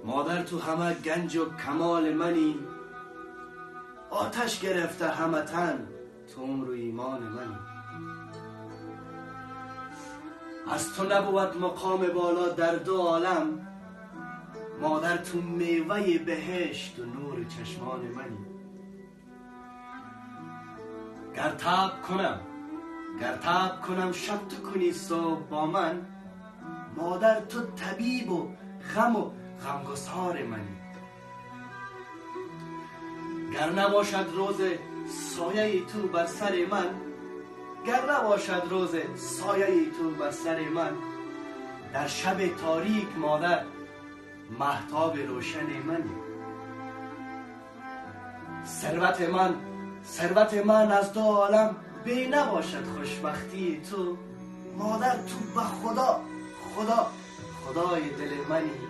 مادر تو همه گنج و کمال منی، آتش گرفته همه تن تو عمر و ایمان منی. از تو نبود مقام بالا در دو عالم، مادر تو میوه بهشت و نور چشمان منی. گر طب کنم شب تو کنی صبح با من، مادر تو طبیب و غمگسار منی. گر نباشد روز سایه تو بر سر من، در شب تاریک مادر مهتاب روشن منی. ثروت من از دو عالم بی نباشد خوشبختی تو، مادر تو به خدای دل منی.